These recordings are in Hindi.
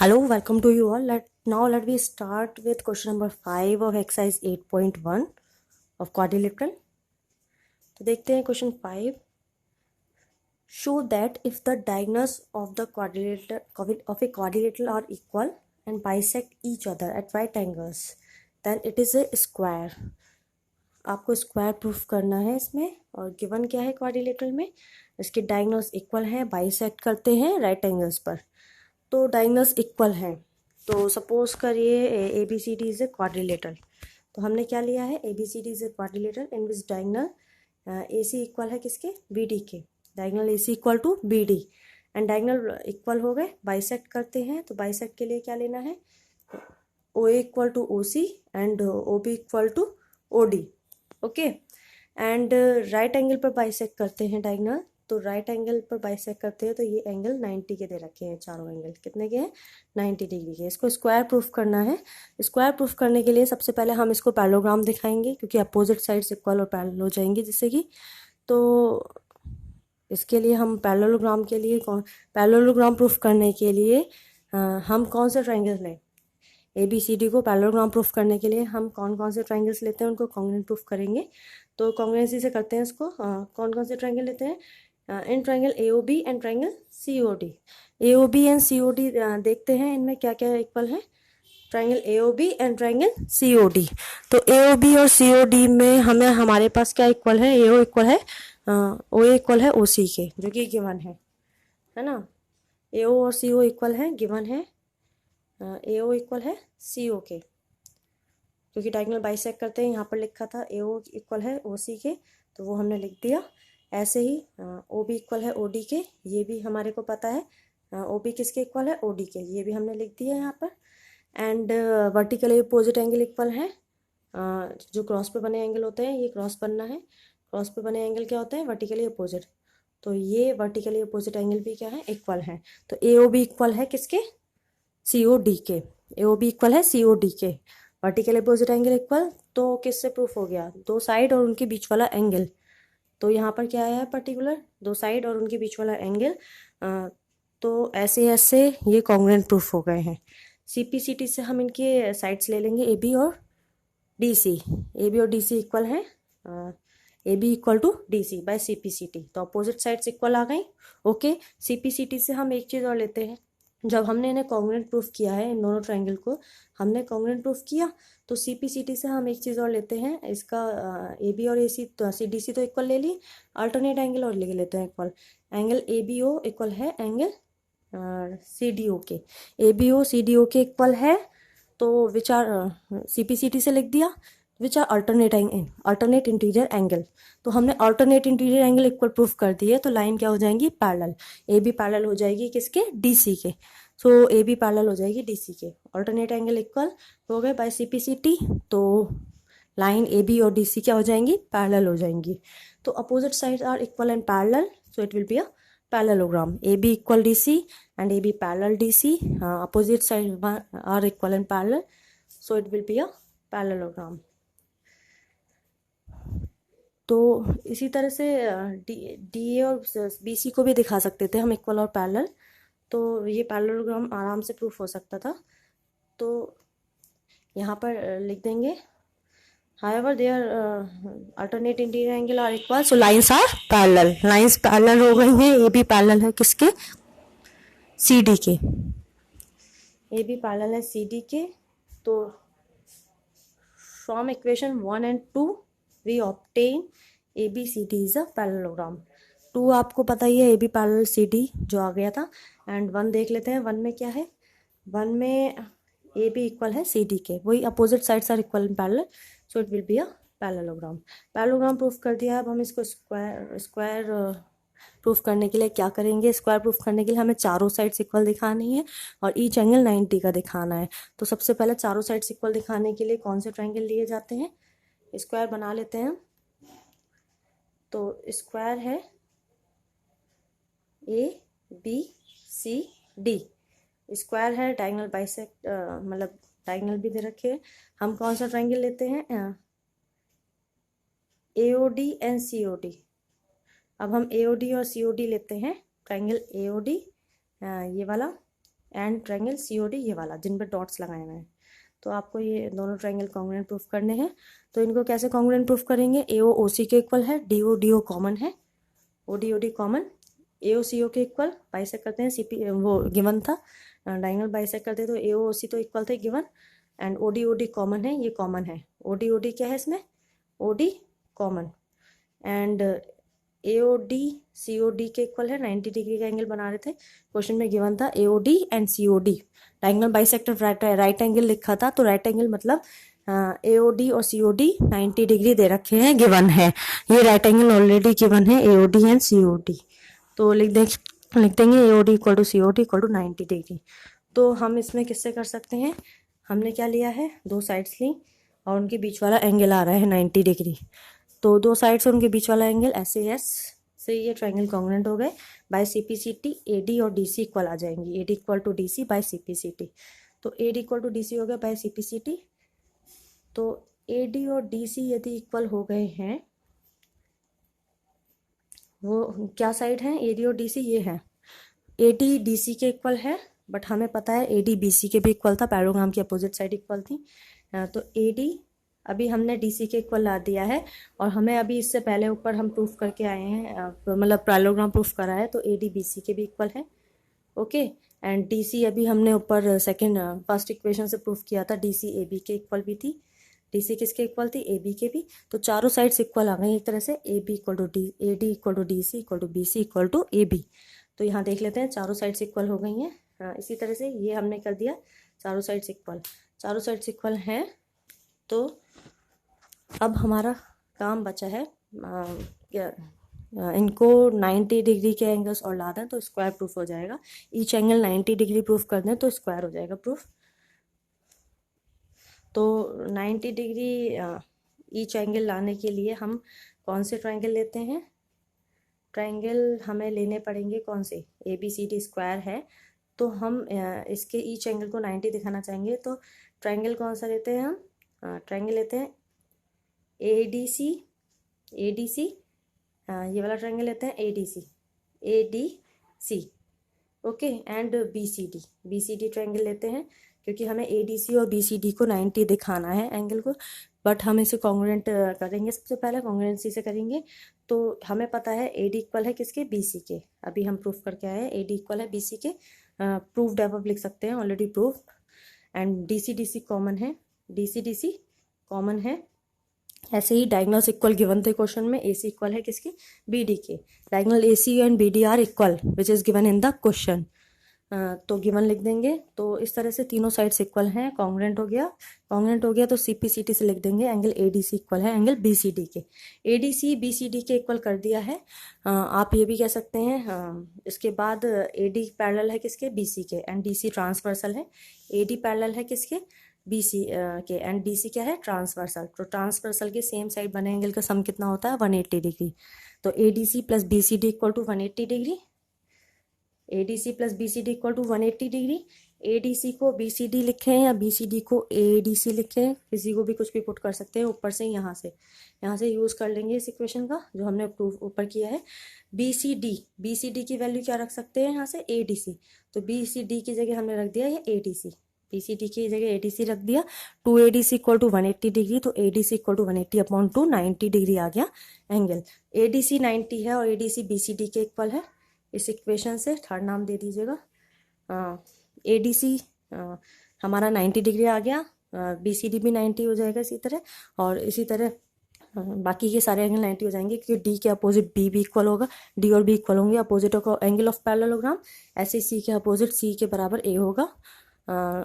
Hello, welcome to you all. Let me start with question number 5 of exercise 8.1 of quadrilateral. तो देखते हैं question 5. Show that if the diagonals of the quadrilateral are equal and bisect each other at right angles, then it is a square. आपको स्क्वायर प्रूफ करना है इसमें, और गिवन क्या है क्वाड्रिलेटरल में, इसके डायगोनल्स इक्वल हैं, बाइसेक्ट करते हैं राइट एंगल्स पर. तो डायगोनल्स इक्वल हैं, तो सपोज करिए A B C D is a quadrilateral. तो हमने क्या लिया है, A B C D is a quadrilateral in which diagonal A C equal है किसके, बी डी के. Diagonal A C equal to B D and diagonal equal हो गए, बाइसेक्ट करते हैं. तो बाइसेक्ट के लिए क्या लेना है, O A equal to O C and O B equal to O D. Okay, and right angle पर बाइसेक्ट करते हैं डायगोनल. तो राइट एंगल पर बाइसेक्ट करते हैं, तो ये एंगल 90 के दे रखे हैं, चारों एंगल कितने के हैं, 90 डिग्री के. इसको स्क्वायर प्रूफ करना है. स्क्वायर प्रूफ करने के लिए सबसे पहले हम इसको पैरेललोग्राम दिखाएंगे, क्योंकि अपोजिट साइड्स इक्वल और पैरेलल हो जाएंगे जिससे कि. तो इसके लिए हम पैरेललोग्राम प्रूफ करने के लिए हम कौन से ट्राइंगल्स लें, ए बी सी डी को पैरेललोग्राम प्रूफ करने के लिए हम कौन कौन से ट्राइंगल्स लेते हैं, उनको कॉन्ग्रुएंट प्रूफ करेंगे. तो कॉन्ग्रुएंसी से करते हैं इसको. कौन कौन से ट्राइंगल लेते हैं, in triangle A O B and triangle C O D. A O B and C O D देखते हैं इनमें क्या क्या इक्वल है. Triangle A O B and triangle C O D. तो ए ओ बी और सी ओ डी में हमारे पास क्या इक्वल है, ए ओ इक्वल है ओ ए इक्वल है ओ सी के, जो कि गिवन है ना. ए ओ और सी ओ इक्वल है, गिवन है. ए ओ इक्वल है सी ओ के, क्योंकि डायगोनल बाइसेक्ट करते हैं. यहाँ पर लिखा था ए ओ इक्वल है ओ सी के, तो वो हमने लिख दिया. ऐसे ही ओ बी इक्वल है ओ डी के, ये भी हमारे को पता है. ओ बी किसके इक्वल है, ओ डी के, ये भी हमने लिख दिया यहाँ पर. And vertically opposite angle equal है. जो क्रॉस पे बने एंगल होते हैं, ये क्रॉस बनना है. क्रॉस पे बने एंगल क्या होते हैं, वर्टिकली अपोजिट. तो ये वर्टिकली अपोजिट एंगल भी क्या है, इक्वल है. तो ए ओ बी इक्वल है किसके, सी ओ डी के. ए ओ बी इक्वल है सी ओ डी के. वर्टिकल अपोजिट एंगल इक्वल, तो किससे प्रूफ हो गया, दो साइड और उनके बीच वाला एंगल. तो यहाँ पर क्या आया है, पर्टिकुलर दो साइड और उनके बीच वाला एंगल. तो ऐसे ऐसे ये कॉन्ग्रुएंट प्रूफ हो गए हैं. सीपीसीटी से हम इनके साइड्स ले लेंगे, ए बी और डी सी. ए बी और डी सी इक्वल है, A B equal to D C by CPCT. तो अपोजिट साइड्स इक्वल आ गई. ओके, सीपीसीटी से हम एक चीज़ और लेते हैं. जब हमने इन्हें कॉन्ग्रुएंट प्रूफ किया है, इन दोनों ट्रायंगल को हमने कॉन्ग्रुएंट प्रूफ किया, तो सीपीसीटी से हम एक चीज़ और लेते हैं. इसका ए बी और ए सी, तो सी डी सी तो इक्वल ले ली, अल्टरनेट एंगल और ले लेते हैं equal. Angle A B O equal है एंगल सी डी ओ के. A B O C D O के इक्वल है, तो विच आर सीपीसीटी से लिख दिया, which are alternate interior angle. तो हमने alternate interior angle equal proof कर दिए, तो लाइन क्या हो जाएंगी, पैरेलल. ए बी पैरेलल हो जाएगी किसके, डी सी के. सो ए बी पैरेलल हो जाएगी डी सी के. अल्टरनेट एंगल इक्वल हो गए बाय सीपीसीटी, तो लाइन ए बी और डी सी क्या हो जाएंगी, पैरेलल हो जाएंगी. तो opposite side are equal and parallel, so it will be a parallelogram. AB equal DC and AB parallel DC. Opposite side are equal and parallel, so it will be a parallelogram. तो इसी तरह से डी ए और बी सी को भी दिखा सकते थे हम इक्वल और पैरेलल. तो ये पैरेललोग्राम आराम से प्रूफ हो सकता था. तो यहाँ पर लिख देंगे, however their alternate interior angle are equal, so lines are parallel. lines parallel हो गई हैं. ए बी पैरेलल है किसके, सी डी के. ए बी पैरेलल है सी डी के. तो from equation 1 and 2 we obtain A B C D is a parallelogram. 2 आपको पता ही है, A B parallel C D जो आ गया था. एंड 1 देख लेते हैं, 1 में क्या है, 1 में ए बी इक्वल है सी डी के, वही opposite sides are equal in parallel, so it will be a parallelogram. Parallelogram proof कर दिया. अब हम इसको स्क्वायर प्रूफ करने के लिए क्या करेंगे, स्क्वायर प्रूफ करने के लिए हमें चारों साइड्स इक्वल दिखानी है और ईच एंगल 90 का दिखाना है. तो सबसे पहले चारों साइड्स इक्वल दिखाने के लिए कौन से ट्रायंगल लिए जाते हैं, स्क्वायर बना लेते हैं. तो स्क्वायर है A B C D. Square है, डायगोनल बाइसेक्ट, मतलब डायगोनल भी दे रखे. हम कौन सा ट्रायंगल लेते हैं, A O D and C O D. अब हम ए ओ डी और सी ओ डी लेते हैं. ट्रायंगल ए ओ डी ये वाला, एंड ट्रायंगल COD ये वाला जिन पर डॉट्स लगाए हुए हैं। तो आपको ये दोनों ट्रायंगल कॉन्ग्रुएंट प्रूफ करने हैं। तो इनको कैसे कॉन्ग्रुएंट प्रूफ करेंगे? AO OC के इक्वल है, DO DO कॉमन है, OD OD common, AO CO के इक्वल, बाइसेक्ट करते हैं, CP वो गिवन था, डायगोनल बाइसेक्ट करते तो AO OC तो इक्वल थे given, and OD OD common है, ये कॉमन है। OD OD क्या है इसमें? OD common, and AOD COD के इक्वल है, 90 डिग्री का एंगल बना रहे थे। क्वेश्चन में गिवन था AOD and COD, diagonal bisector right angle लिखा था, तो राइट एंगल मतलब AOD और COD 90 डिग्री दे रखे हैं, गिवन है। ये राइट एंगल ऑलरेडी गिवन है AOD एंड COD, तो लिख देंगे AOD equal to COD equal to 90 degree. तो हम इसमें किससे कर सकते हैं? हमने क्या लिया है, दो साइड्स ली और उनके बीच वाला एंगल आ रहा है 90 डिग्री, तो दो साइड से उनके बीच वाला एंगल SAS से ये ट्रायंगल कॉन्ग्रुएंट हो गए। बाय CPCT AD और DC इक्वल आ जाएंगी, AD equal to DC by CPCT। तो AD इक्वल टू DC हो गया बाय CPCT। तो AD और DC यदि इक्वल हो गए हैं, वो क्या साइड हैं? AD और DC ये है। AD DC के इक्वल है, बट हमें पता है AD BC के भी इक्वल था, पैरेललोग्राम की अपोजिट साइड इक्वल थी। तो AD अभी हमने DC के इक्वल ला दिया है, और हमें अभी इससे पहले ऊपर हम प्रूफ करके आए हैं, मतलब पैरेललोग्राम प्रूफ करा है, तो AD BC के भी इक्वल है। ओके, एंड DC अभी हमने ऊपर फर्स्ट इक्वेशन से प्रूफ किया था, DC AB के इक्वल भी थी। DC किसके इक्वल थी? AB के भी। तो चारों साइड्स इक्वल आ गई एक तरह से, AB equal to D, AD equal to DC equal to BC equal to AB। तो यहाँ देख लेते हैं, चारों साइड्स इक्वल हो गई हैं। इसी तरह से ये हमने कर दिया, चारों साइड्स इक्वल, चारों साइड्स इक्वल हैं। तो अब हमारा काम बचा है इनको 90 डिग्री के एंगल्स और ला दें तो स्क्वायर प्रूफ हो जाएगा। ईच एंगल 90 डिग्री प्रूफ कर दें तो स्क्वायर हो जाएगा प्रूफ। तो 90 डिग्री ईच एंगल लाने के लिए हम कौन से ट्रायंगल लेते हैं? ट्रायंगल हमें लेने पड़ेंगे कौन से? ABCD स्क्वायर है, तो हम इसके ईच एंगल को 90 दिखाना चाहेंगे, तो ट्रायंगल कौन सा लेते हैं हम? ट्रायंगल लेते हैं ADC, ये वाला ट्रायंगल लेते हैं ADC, okay, and BCD triangle लेते हैं, क्योंकि हमें ADC और BCD को 90 दिखाना है एंगल को, बट हम इसे कॉन्ग्रुएंट करेंगे, सबसे पहले कॉन्ग्रुएंसी से करेंगे। तो हमें पता है AD इक्वल है किसके? BC के। अभी हम प्रूफ करके आए हैं AD इक्वल है BC के, प्रूफ्ड अब लिख सकते हैं, already proof. And DC common है, DC कॉमन है। ऐसे ही डायगोनल्स इक्वल गिवन थे क्वेश्चन में, AC इक्वल है किसके? BD के। Diagonal AC and BD are equal which is given in the question, तो गिवन लिख देंगे। तो इस तरह से तीनों साइड्स इक्वल हैं, कॉन्ग्रुएंट हो गया तो CPCT से लिख देंगे एंगल ADC इक्वल है एंगल BCD के। ADC BCD के इक्वल कर दिया है। आप ये भी कह सकते हैं, इसके बाद AD पैरेलल है किसके? BC के, एंड DC ट्रांसवर्सल है। AD पैरेलल है किसके? BC के, एंड DC क्या है? ट्रांसवर्सल। तो ट्रांसवर्सल के सेम साइड बने एंगल का सम कितना होता है? 180 डिग्री। तो ADC plus BCD equal to 180 degree, ADC plus BCD equal to 180 degree. ADC को BCD लिखें या BCD को ADC लिखें, किसी को भी कुछ भी पुट कर सकते हैं ऊपर से, यहाँ से यूज़ कर लेंगे इस इक्वेशन का जो हमने प्रूफ ऊपर किया है। BCD की वैल्यू क्या रख सकते हैं यहाँ से? ADC। तो BCD की जगह हमने रख दिया ये ADC, BCD की जगह ADC रख दिया। 2ADC इक्वल टू 180 डिग्री, तो ADC equal to 180 upon 2, 90 degree आ गया एंगल। ADC 90 है और ADC BCD के इक्वल है। इस इक्वेशन से थर्ड नाम दे दीजिएगा। ADC हमारा 90 डिग्री आ गया, BCD भी 90 हो जाएगा इसी तरह, और इसी तरह बाकी के सारे एंगल 90 हो जाएंगे, क्योंकि D के अपोजिट B भी इक्वल होगा, D और B इक्वल होंगे अपोजिट एंगल ऑफ पैरेललोग्राम। ऐसे C के अपोजिट C के बराबर A होगा,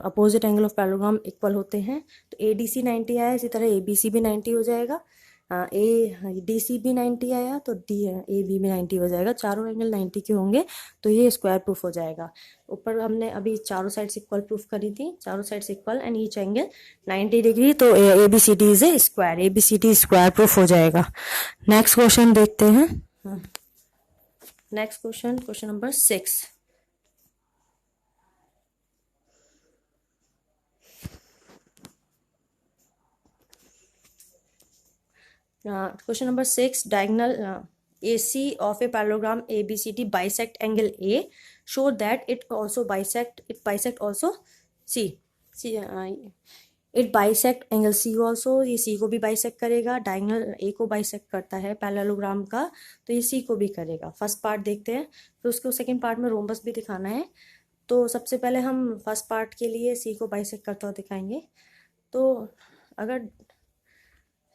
opposite angle of parallelogram equal होते हैं। तो ADC 90 आया, इसी तरह ABC भी 90 हो जाएगा, DC भी 90 आया, तो AB भी 90 हो जाएगा। चारों एंगल 90 के होंगे, तो ये स्क्वायर प्रूफ हो जाएगा। ऊपर हमने अभी चारों साइड्स इक्वल प्रूफ करी थी, चारों sides equal and each angle 90 degree, तो ABCD is a square, ABCD square proof हो जाएगा। नेक्स्ट क्वेश्चन देखते हैं। Next question number 6। Question number 6, diagonal AC of a parallelogram ABCD bisect angle A, show that it bisect also C. It bisect angle C also, ये सी को भी बाइसेक्ट करेगा, डायगोनल ए को बाइसेक्ट करता है पैरेललोग्राम का, तो ये सी को भी करेगा। फर्स्ट पार्ट देखते हैं, फिर उसको सेकंड पार्ट में रोम्बस भी दिखाना है। तो सबसे पहले हम फर्स्ट पार्ट के लिए सी को बाइसेक्ट करता हुआ दिखाएंगे। तो अगर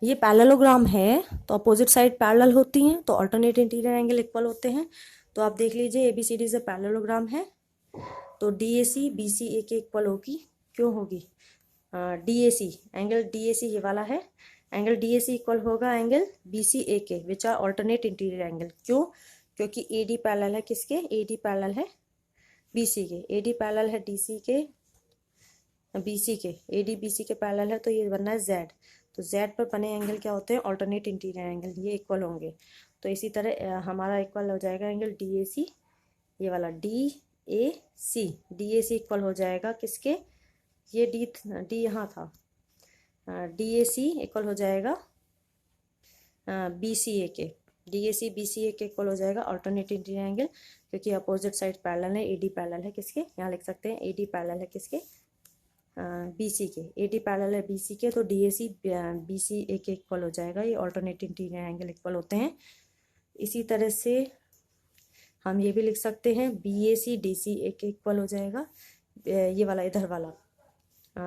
ये पैरेललोग्राम है तो अपोजिट साइड पैरेलल होती हैं, तो अल्टरनेट इंटीरियर एंगल इक्वल होते हैं। तो आप देख लीजिए ABCD से पैरेललोग्राम है, तो DAC BCA के इक्वल होगी। क्यों होगी? DAC एंगल DAC ये वाला है, एंगल DAC इक्वल होगा एंगल BCA के, which are alternate interior angle. क्यों? क्योंकि AD पैरेलल है किसके? AD पैरेलल है BC के, AD पैरेलल है DC के, BC के, AD BC के पैरेलल है, तो ये बनना है Z। तो Z पर बने एंगल क्या होते हैं? अल्टरनेट इंटीरियर एंगल, ये इक्वल होंगे। तो इसी तरह हमारा इक्वल हो जाएगा एंगल DAC, ये वाला DAC इक्वल हो जाएगा किसके? ये D यहाँ था, DAC इक्वल हो जाएगा BCA के, DAC BCA के इक्वल हो जाएगा अल्टरनेट इंटीरियर एंगल, क्योंकि अपोजिट साइड पैरेलल है। AD पैरेलल है किसके? यहाँ लिख सकते हैं AD पैरेलल है किसके? BC के, AD पैरेलल है BC के, तो DAC BCA के इक्वल हो जाएगा। ये अल्टरनेट इंटीरियर एंगल इक्वल होते हैं। इसी तरह से हम ये भी लिख सकते हैं BAC DCA के इक्वल हो जाएगा, ये वाला इधर वाला,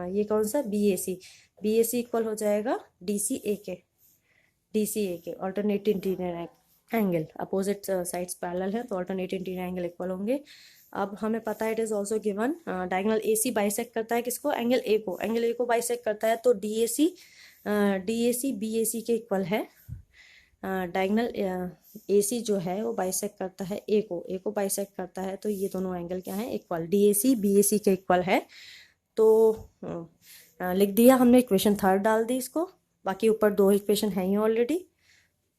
ये कौन सा? BAC इक्वल हो जाएगा DCA के alternate interior angle. Opposite sides parallel है तो अल्टरनेट इंटीरियर एंगल इक्वल होंगे। अब हमें पता है it is also given diagonal AC bisect करता है किसको? एंगल A को बाइसेक्ट करता है, तो DAC BAC के इक्वल है। डायगोनल AC जो है वो बाइसेक्ट करता है A को बाइसेक्ट करता है, तो ये दोनों एंगल क्या है? इक्वल, DAC BAC के इक्वल है। तो लिख दिया हमने, इक्वेशन थर्ड डाल दी इसको, बाकी ऊपर दो इक्वेशन है ही ऑलरेडी।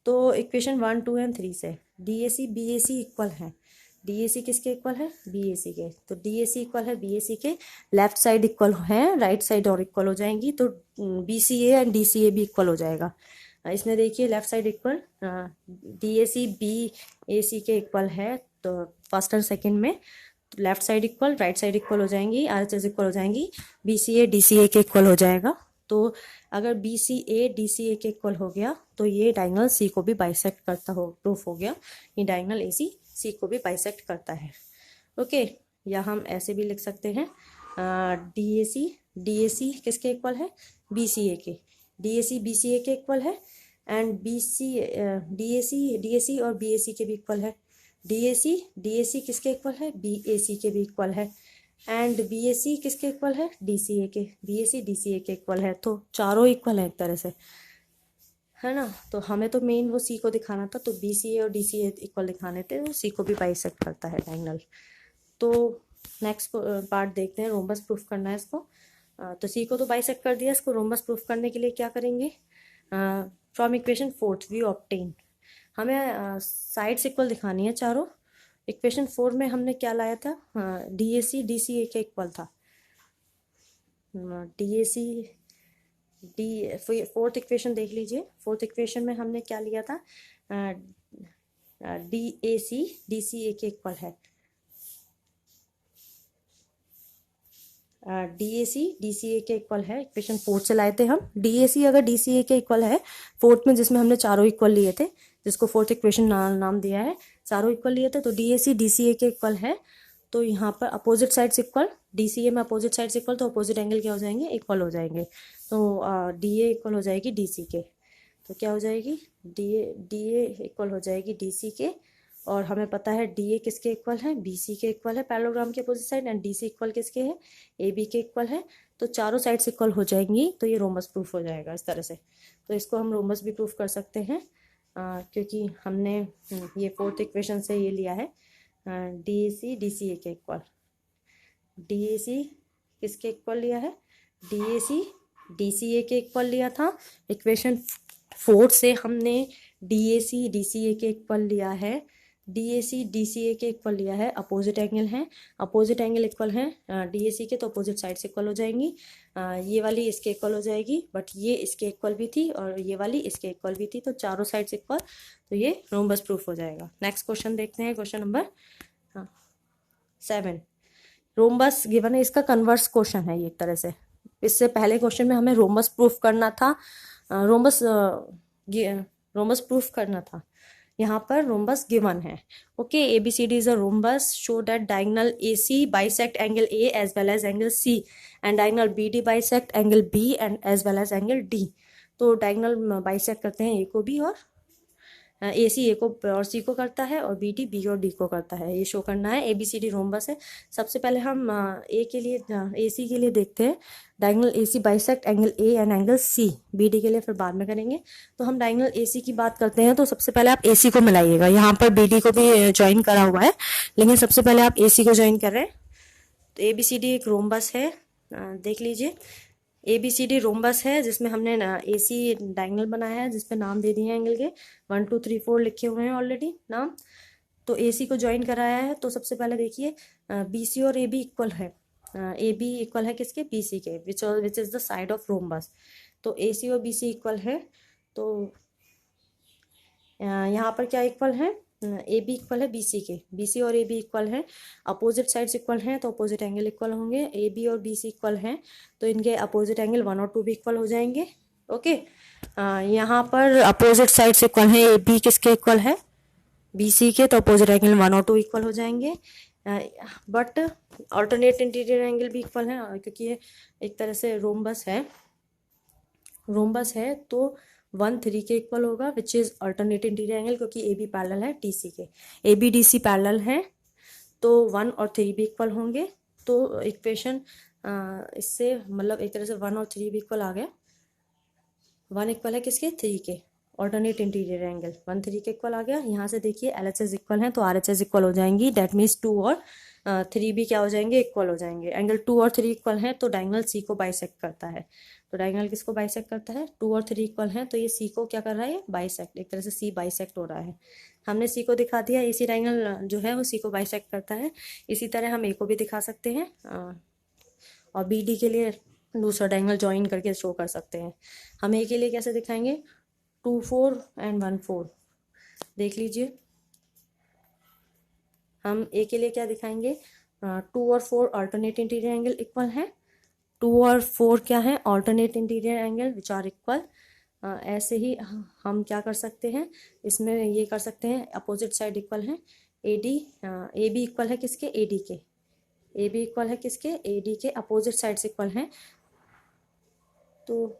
तो इक्वेशन 1, 2 एंड 3 से DAC BAC इक्वल है। DAC किसके इक्वल है? BAC के, तो DAC इक्वल है BAC के। लेफ्ट साइड इक्वल है, राइट साइड और इक्वल हो जाएंगी, तो BCA एंड DCA भी इक्वल हो जाएगा। इसमें देखिए left side equal DAC BAC के इक्वल है, तो फर्स्ट और सेकेंड में left side equal, right side equal हो जाएंगी, RHS इक्वल हो जाएंगी, BCA DCA के इक्वल हो जाएगा। तो अगर BCA DCA के इक्वल हो गया तो ये डायगोनल C को भी बाइसेक्ट करता हो, प्रूफ हो गया ये डायगोनल AC C को भी बाइसेक्ट करता है। ओके, या हम ऐसे भी लिख सकते हैं DAC किसके इक्वल है? BCA के, DAC BCA के इक्वल है, एंड DAC और BAC के भी इक्वल है। DAC किसके इक्वल है? BAC के भी इक्वल है, एंड BAC किसके इक्वल है? DCA के, BAC DCA के इक्वल है। तो चारों इक्वल है एक तरह से, है ना। तो हमें तो मेन वो C को दिखाना था, तो BCA और DCA इक्वल दिखाने थे, वो C को भी बाइसेक्ट करता है डायगोनल। तो नेक्स्ट पार्ट देखते हैं, रोम्बस प्रूफ करना है इसको। तो C को तो बाइसेक्ट कर दिया, इसको रोम्बस प्रूफ करने के लिए क्या करेंगे? From equation 4th we obtain, हमें साइड्स इक्वल दिखानी है चारों। इक्वेशन 4 में हमने क्या लाया था? DAC DCA के इक्वल था। फोर्थ इक्वेशन देख लीजिए, फोर्थ इक्वेशन में हमने क्या लिया था? DAC DCA के इक्वल है, DAC DCA के इक्वल है। इक्वेशन 4 से लाए थे हम। DAC अगर DCA के इक्वल है फोर्थ में, जिसमें हमने चारों इक्वल लिए थे, जिसको फोर्थ इक्वेशन नाम दिया है, चारों इक्वल लिए थे, तो DAC DCA के इक्वल है। तो यहाँ पर अपोजिट साइड्स इक्वल, DCA में अपोजिट साइड्स इक्वल, तो अपोजिट एंगल क्या हो जाएंगे? इक्वल हो जाएंगे। तो DA इक्वल हो जाएगी DC के, तो क्या हो जाएगी? DA इक्वल हो जाएगी DC के, और हमें पता है DA किसके इक्वल है? BC के इक्वल है पैरेललोग्राम के opposite side, and DC equal किसके है? AB के इक्वल है। तो चारों साइड्स इक्वल हो जाएंगी, तो ये रोम्बस प्रूफ हो जाएगा इस तरह से। तो इसको हम रोम्बस भी प्रूफ कर सकते हैं, क्योंकि हमने ये फोर्थ इक्वेशन से ये लिया है DAC DCA के इक्वल। DAC किसके इक्वल लिया है? DAC DCA के इक्वल लिया था। इक्वेशन 4 से हमने DAC DCA के इक्वल लिया है DAC DCA के इक्वल लिया है, अपोजिट एंगल है, अपोजिट एंगल इक्वल है DAC के, तो अपोजिट साइड से इक्वल हो जाएंगी। ये वाली इसके इक्वल हो जाएगी, बट ये इसके इक्वल भी थी और ये वाली इसके इक्वल भी थी, तो चारों साइड से इक्वल, तो ये रोम्बस प्रूफ हो जाएगा। नेक्स्ट क्वेश्चन देखते हैं, क्वेश्चन नंबर 7। रोम्बस गिवन है, इसका कन्वर्स क्वेश्चन है ये एक तरह से। इससे पहले क्वेश्चन में हमें रोम्बस प्रूफ करना था, रोम्बस प्रूफ करना था, यहाँ पर रोम्बस गिवन है। Okay, ABCD is a rhombus, show that diagonal AC bisect angle A as well as angle C and diagonal BD bisect angle B and as well as angle D। तो डायगोनल बाइसेक्ट करते हैं A को B, और AC A को और C को करता है, और BD B और D को करता है, ये शो करना है। ABCD रोम्बस है। सबसे पहले हम A के लिए, AC के लिए देखते हैं, diagonal AC bisect angle A and angle C। BD के लिए फिर बाद में करेंगे। तो हम डायगोनल AC की बात करते हैं, तो सबसे पहले आप AC को मिलाइएगा। यहाँ पर BD को भी ज्वाइन करा हुआ है, लेकिन सबसे पहले आप AC को ज्वाइन कर रहे हैं। तो ABCD एक रोम्बस है, देख लीजिए। ABCD रोम्बस है जिसमें हमने AC डायगोनल बनाया है, जिसपे नाम दे दिए हैं एंगल के, 1 2 3 4 लिखे हुए हैं ऑलरेडी नाम। तो AC को ज्वाइन कराया है। तो सबसे पहले देखिए, BC और AB इक्वल है, AB इक्वल है किसके, BC के, which is the side of rhombus. तो AC और BC इक्वल है। तो यहाँ पर क्या इक्वल है, AB इक्वल है BC के, BC और AB इक्वल है, अपोजिट साइड्स इक्वल हैं, तो अपोजिट एंगल इक्वल होंगे। AB और BC इक्वल हैं, तो इनके अपोजिट एंगल 1 और 2 भी इक्वल हो जाएंगे। ओके, यहाँ पर अपोजिट साइड्स इक्वल हैं, AB किसके इक्वल है, BC के, तो अपोजिट एंगल 1 और 2 इक्वल हो जाएंगे। बट ऑल्टरनेट इंटीरियर एंगल भी इक्वल है, क्योंकि ये एक तरह से रोम्बस है, तो 1 3 के इक्वल होगा, which is alternate interior angle, क्योंकि AB पैरेलल है DC के, AB DC पैरेलल है, तो 1 और 3 भी इक्वल होंगे। तो इक्वेशन इससे मतलब एक तरह से 1 और 3 भी इक्वल आ गया। 1 इक्वल है किसके, 3 के, ऑल्टरनेट इंटीरियर एंगल 1 3 के इक्वल आ गया। यहाँ से देखिए LHS इक्वल है, तो RHS इक्वल हो जाएंगी, दैट मीन्स 2 और 3 भी क्या हो जाएंगे, इक्वल हो जाएंगे। एंगल 2 और 3 इक्वल है, तो डायगोनल C को बाइसेक्ट करता है। तो डायगोनल किसको बाइसेक्ट करता है, 2 और 3 इक्वल है, तो ये C को क्या कर रहा है, बाइसेक्ट, एक तरह से C बाइसेक्ट हो रहा है। हमने C को दिखा दिया, AC डायगोनल जो है वो C को बाइसेक्ट करता है। इसी तरह हम A को भी दिखा सकते हैं, और BD के लिए दूसरा डायगोनल ज्वाइन करके शो कर सकते हैं। हम A के लिए कैसे दिखाएंगे, 2 4 एंड 1 4। देख लीजिए, हम A के लिए क्या दिखाएंगे, 2 और 4 अल्टरनेट इंटीरियर एंगल इक्वल है, 2 और 4 क्या है, alternate interior angle which are equal. ऐसे ही हम क्या कर सकते हैं, इसमें ये कर सकते हैं, अपोजिट साइड इक्वल है, AB इक्वल है किसके, AD के, AB इक्वल है किसके, AD के, अपोजिट साइड से इक्वल है। तो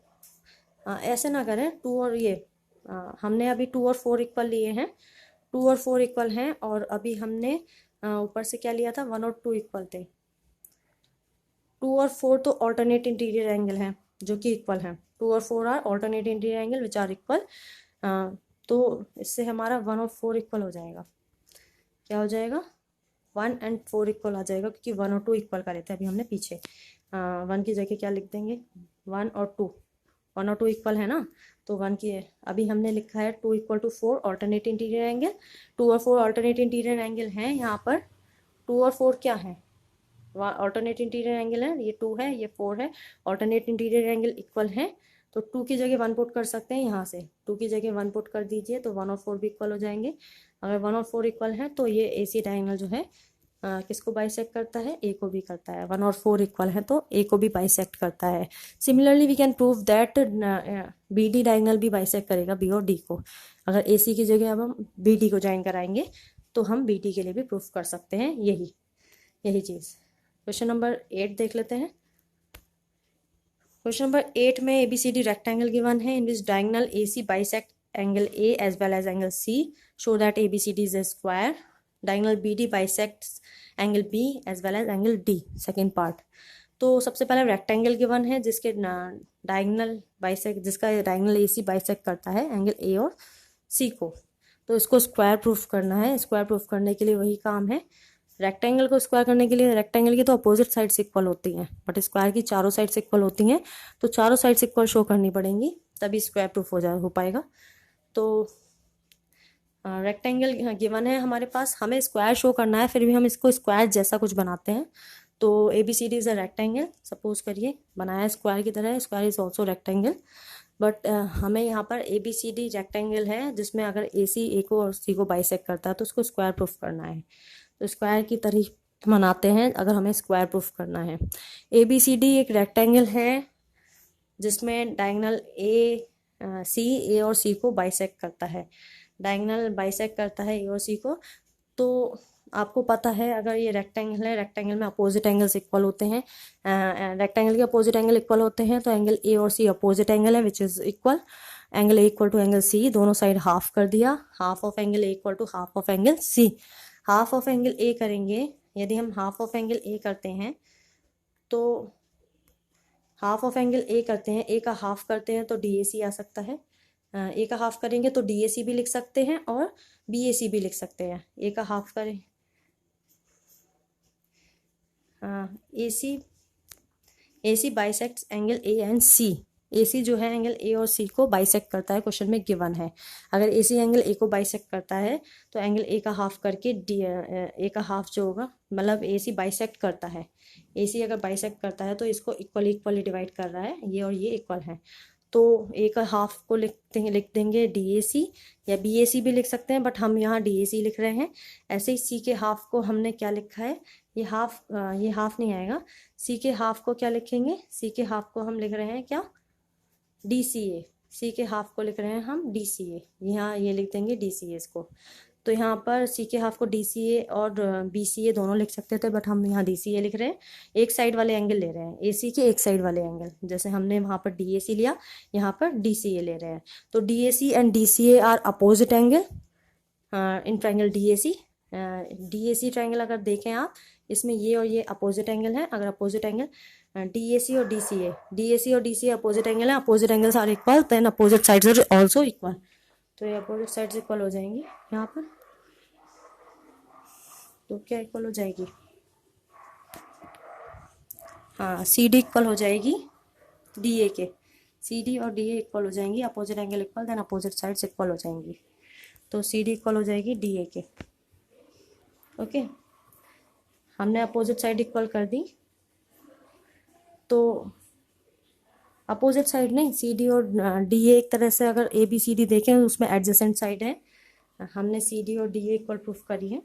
ऐसे ना करें, 2 और ये हमने अभी 2 और 4 इक्वल लिए हैं, 2 और 4 इक्वल हैं, और अभी हमने ऊपर से क्या लिया था, 1 और 2 इक्वल थे। 2 और 4 तो ऑल्टरनेट इंटीरियर एंगल हैं जो कि इक्वल हैं, 2 और 4 are alternate interior angle which are equal. तो इससे हमारा 1 और 4 इक्वल हो जाएगा, क्या हो जाएगा, 1 एंड 4 इक्वल आ जाएगा, क्योंकि 1 और 2 इक्वल करे थे अभी हमने पीछे। 1 की जगह क्या लिख देंगे, 1 और 2, 1 और 2 इक्वल है ना, तो 1 की अभी हमने लिखा है 2 equal to 4 alternate interior angle, 2 और 4 ऑल्टरनेट इंटीरियर एंगल हैं। यहाँ पर 2 और 4 क्या है, ऑल्टरनेट इंटीरियर एंगल है, ये 2 है, ये 4 है, ऑल्टरनेट इंटीरियर एंगल इक्वल है। तो 2 की जगह 1 पुट कर सकते हैं, यहाँ से 2 की जगह 1 पुट कर दीजिए, तो 1 और 4 भी इक्वल हो जाएंगे। अगर 1 और 4 इक्वल है, तो ये AC डायगोनल जो है किसको बाइसेक्ट करता है, A को भी करता है। 1 और 4 इक्वल है, तो A को भी बाइसेक्ट करता है। Similarly we can prove that BD diagonal भी बाइसेक्ट करेगा B और D को। अगर AC की जगह अब हम BD को ज्वाइन कराएंगे, तो हम BD के लिए भी प्रूफ कर सकते हैं, यही चीज़। क्वेश्चन नंबर 8 देख लेते हैं। क्वेश्चन नंबर 8 में ABCD रेक्टेंगल गिवन है, in which diagonal AC bisect angle A as well as angle C, show that ABCD is a square. Diagonal BD bisects angle B as well as angle D, second part. तो सबसे पहले रेक्टेंगल गिवन है जिसका डायगोनल AC बाइसेक्ट करता है एंगल A और C को, तो इसको स्क्वायर प्रूफ करना है। स्क्वायर प्रूफ करने के लिए वही काम है, रेक्टेंगल को स्क्वायर करने के लिए रेक्टेंगल की तो अपोजिट साइड से इक्वल होती हैं, बट स्क्वायर की चारों साइड से इक्वल होती हैं, तो चारों साइड से इक्वल शो करनी पड़ेंगी, तभी स्क्वायर प्रूफ हो पाएगा। तो रेक्टेंगल गिवन है हमारे पास, हमें स्क्वायर शो करना है, फिर भी हम इसको स्क्वायर जैसा कुछ बनाते हैं। तो ABCD is a rectangle, suppose करिए बनाया स्क्वायर की तरह, square is also rectangle, but हमें यहाँ पर ABCD रेक्टेंगल है जिसमें अगर AC A को और C को बाइसेक्ट करता है तो उसको स्क्वायर प्रूफ करना है। तो स्क्वायर की तरह बनाते हैं अगर हमें स्क्वायर प्रूफ करना है। ABCD एक रेक्टेंगल है जिसमें डायगोनल A और C को बाइसेक्ट करता है, डायगोनल बाइसेक्ट करता है A और C को। तो आपको पता है अगर ये रेक्टेंगल है, रेक्टेंगल में अपोजिट एंगल्स इक्वल होते हैं, रेक्टेंगल के अपोजिट एंगल इक्वल होते हैं, तो एंगल A और C अपोजिट एंगल है which is equal, angle A equal to angle C, दोनों साइड हाफ कर दिया, half of angle A equal to half of angle C। Half of angle A करेंगे, यदि हम हाफ ऑफ एंगल A करते हैं तो हाफ ऑफ एंगल A करते हैं, A का हाफ करते हैं तो DAC आ सकता है, A का हाफ करेंगे तो DAC भी लिख सकते हैं और BAC भी लिख सकते हैं। A का हाफ करें AC bisects angle A and C। AC जो है एंगल A और C को बाइसेक्ट करता है, क्वेश्चन में गिवन है। अगर AC एंगल A को बाइसेक्ट करता है तो एंगल A का हाफ करके A का हाफ जो होगा, मतलब AC बाइसेक्ट करता है, AC अगर बाइसेक्ट करता है तो इसको इक्वली डिवाइड कर रहा है, ये और ये इक्वल है, तो A का हाफ को लिख देंगे DAC, या BAC भी लिख सकते हैं, बट हम यहाँ DAC लिख रहे हैं। ऐसे ही C के हाफ को हमने क्या लिखा है, ये हाफ नहीं आएगा, C के हाफ को क्या लिखेंगे, C के हाफ को हम लिख रहे हैं क्या, DCA, C के हाफ को लिख रहे हैं हम DCA, यहाँ ये लिख देंगे DCA इसको। तो यहाँ पर C के हाफ को DCA और BCA दोनों लिख सकते थे, बट हम यहाँ DCA लिख रहे हैं, एक साइड वाले एंगल ले रहे हैं, AC के एक साइड वाले एंगल, जैसे हमने वहाँ पर DAC लिया, यहाँ पर DCA ले रहे हैं। तो DAC and DCA are opposite angle in triangle DAC। DAC triangle अगर देखें आप, इसमें ये और ये अपोजिट एंगल है, अगर अपोजिट एंगल DAC और DCA अपोजिट एंगल है, opposite angles are equal, then opposite sides are also equal, तो ये अपोजिट साइड्स इक्वल हो जाएंगी यहाँ पर। तो क्या इक्वल हो जाएगी, हाँ CD इक्वल हो जाएगी DA के, CD और DA इक्वल हो जाएंगी, opposite angle equal, then opposite sides equal हो जाएंगी, तो CD इक्वल हो जाएगी DA के। ओके, हमने अपोजिट साइड इक्वल कर दी, तो अपोजिट साइड नहीं, CD और DA एक तरह से अगर ABCD देखें उसमें एडजेसेंट साइड है, हमने CD और DA इक्वल प्रूफ करी है,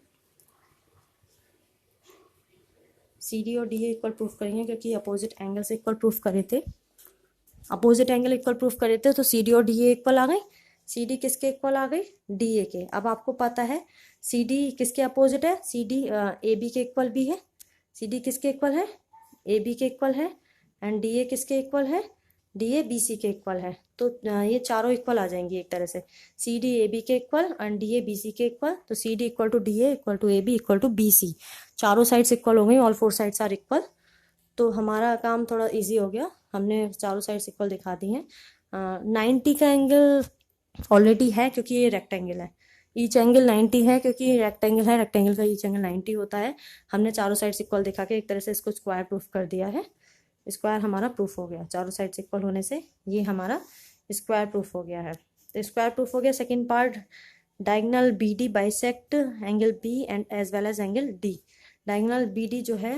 CD और DA इक्वल प्रूफ करी है क्योंकि अपोजिट एंगल से इक्वल प्रूफ करे थे, अपोजिट एंगल इक्वल प्रूफ करे थे, तो CD और DA इक्वल आ गई। CD किसके इक्वल आ गई, DA के। अब आपको पता है CD किसके अपोजिट है, CD AB के इक्वल भी है, CD किसके इक्वल है, AB के इक्वल है, एंड DA किसके इक्वल है, DA BC के इक्वल है। तो ये चारों इक्वल आ जाएंगी एक तरह से, CD AB के इक्वल एंड DA BC के इक्वल, तो CD equal to DA equal to AB equal to BC, चारों साइड्स इक्वल हो गई, all four sides are equal. तो हमारा काम थोड़ा इजी हो गया, हमने चारों साइड्स इक्वल दिखा दी हैं। 90 का एंगल ऑलरेडी है क्योंकि ये रेक्टेंगल है, ईच एंगल 90 है क्योंकि रेक्टेंगल है, रेक्टेंगल का ईच एंगल 90 होता है। हमने चारों साइड्स इक्वल दिखा के एक तरह से इसको स्क्वायर प्रूफ कर दिया है, स्क्वायर हमारा प्रूफ हो गया, चारों साइड्स इक्वल होने से ये हमारा स्क्वायर प्रूफ हो गया है। तो स्क्वायर प्रूफ हो गया। Second part, diagonal BD bisect angle B and as well as angle D। Diagonal BD जो है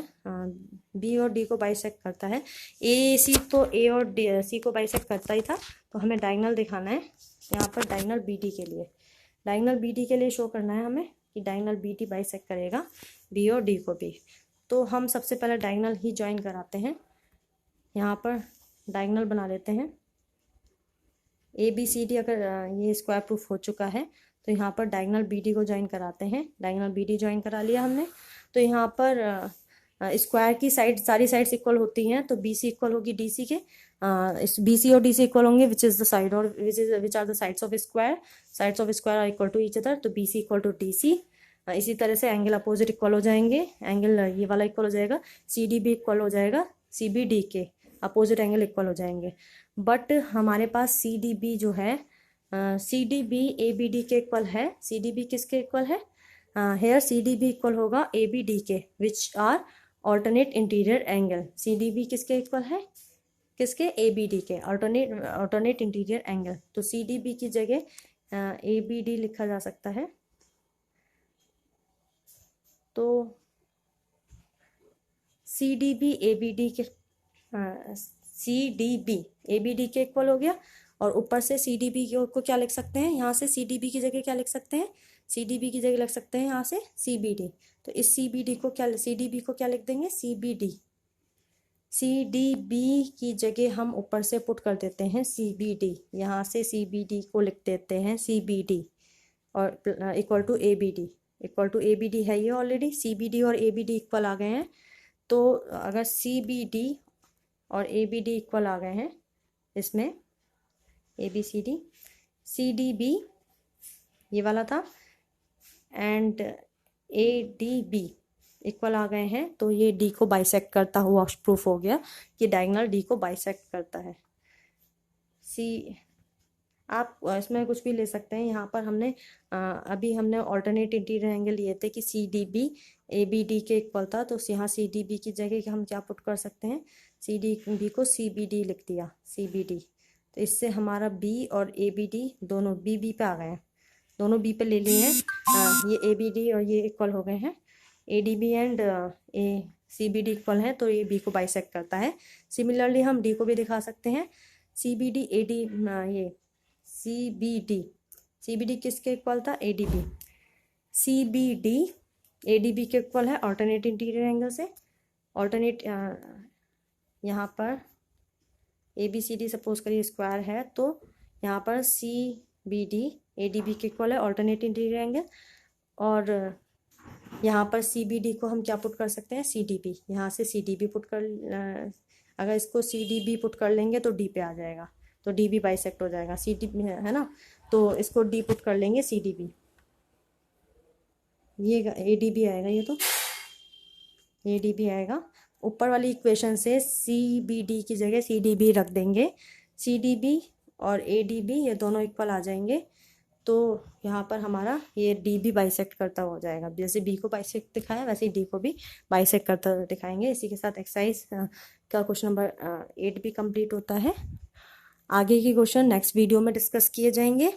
B और D को बाइसेक्ट करता है, AC तो A और C को बाइसेक्ट करता ही था, तो हमें डायगोनल दिखाना है यहाँ पर डायगोनल BD के लिए। डायगोनल BD के लिए शो करना है हमें कि डायगोनल BD बाइसेक्ट करेगा B और D को भी। तो हम सबसे पहले डायगोनल ही ज्वाइन कराते हैं, यहाँ पर डायगोनल बना लेते हैं। ABCD अगर ये स्क्वायर प्रूफ हो चुका है तो यहाँ पर डायगोनल BD को ज्वाइन कराते हैं। डायगोनल BD ज्वाइन करा लिया हमने, तो यहाँ पर स्क्वायर की साइड सारी साइड्स इक्वल होती हैं, तो BC इक्वल होगी DC के, BC और DC इक्वल होंगे विच इज़ द साइड और which are the sides of square, sides of square are equal to each other, तो BC इक्वल टू DC। इसी तरह से एंगल अपोजिट इक्वल हो जाएंगे, एंगल ये वाला इक्वल हो जाएगा, CD भी इक्वल हो जाएगा CBD के, अपोजिट एंगल इक्वल हो जाएंगे। बट हमारे पास CDB जो है, CDB ABD के इक्वल है। CDB किसके इक्वल है, हेयर CDB इक्वल होगा ABD के, which are alternate interior angle. CDB किसके इक्वल है, किसके, ABD के, ऑल्टरनेट इंटीरियर एंगल। तो CDB की जगह ए बी डी लिखा जा सकता है। तो C D B A B D के C D B A B D के इक्वल हो गया, और ऊपर से सी डी बी को क्या लिख सकते हैं, यहाँ से सी डी बी की जगह क्या लिख सकते हैं, सी डी बी की जगह लिख सकते हैं यहाँ से सी बी डी। तो इस सी बी डी को क्या, सी डी बी को क्या लिख देंगे, C B D. C D B की जगह हम ऊपर से पुट कर देते हैं सी बी डी, यहाँ से सी बी डी को लिख देते हैं सी बी डी, और equal to A B D, equal to A B D है ये ऑलरेडी, सी बी डी और ए बी डी इक्वल आ गए हैं। तो अगर सी बी डी और ए बी डी इक्वल आ गए हैं इसमें, A B C D B ये वाला था, and A D B equal आ गए हैं, तो ये डी को बाइसेक्ट करता हुआ प्रूफ हो गया कि डायगोनल डी को बाइसेक्ट करता है। सी आप इसमें कुछ भी ले सकते हैं। यहाँ पर हमने अभी हमने ऑल्टरनेट इंटीरियर एंगल लिए थे कि C D B A B D के इक्वल था, तो यहाँ सी डी बी की जगह हम क्या पुट कर सकते हैं, सी डी बी को सी बी डी लिख दिया, सी बी डी। तो इससे हमारा बी और ए बी डी दोनों बी बी पे आ गए हैं, दोनों बी पे ले लिए हैं। ये ए बी डी और ये इक्वल हो गए हैं, A D B and A C B D equal है, तो ये बी को बाइसेक्ट करता है। सिमिलरली हम डी को भी दिखा सकते हैं, C B D A D, ये सी बी डी किसके इक्वल था, A D B. C B D A D B के इक्वल है ऑल्टरनेट इंटीरियर एंगल से। ऑल्टरनेट यहाँ पर A B C D suppose करिए स्क्वायर है, तो यहाँ पर C B D A D B के इक्वल है ऑल्टरनेट इंटीरियर एंगल, और यहाँ पर सी बी डी को हम क्या पुट कर सकते हैं, सी डी बी। यहाँ से सी डी बी पुट कर, अगर इसको सी डी बी पुट कर लेंगे तो डी पे आ जाएगा, तो डी बी बाइसेक्ट हो जाएगा, सी डी है ना, तो इसको डी पुट कर लेंगे सी डी बी, ये ए डी बी आएगा, ये तो ए डी बी आएगा। ऊपर वाली इक्वेशन से सी बी डी की जगह सी डी बी रख देंगे, सी डी बी और ए डी बी ये दोनों इक्वल आ जाएंगे, तो यहाँ पर हमारा ये डी भी बाइसेक्ट करता हो जाएगा। जैसे बी को बाइसेक्ट दिखाया वैसे ही डी को भी बाइसेक्ट करता दिखाएंगे। इसी के साथ एक्सरसाइज का क्वेश्चन नंबर 8 भी कंप्लीट होता है। आगे की क्वेश्चन नेक्स्ट वीडियो में डिस्कस किए जाएंगे।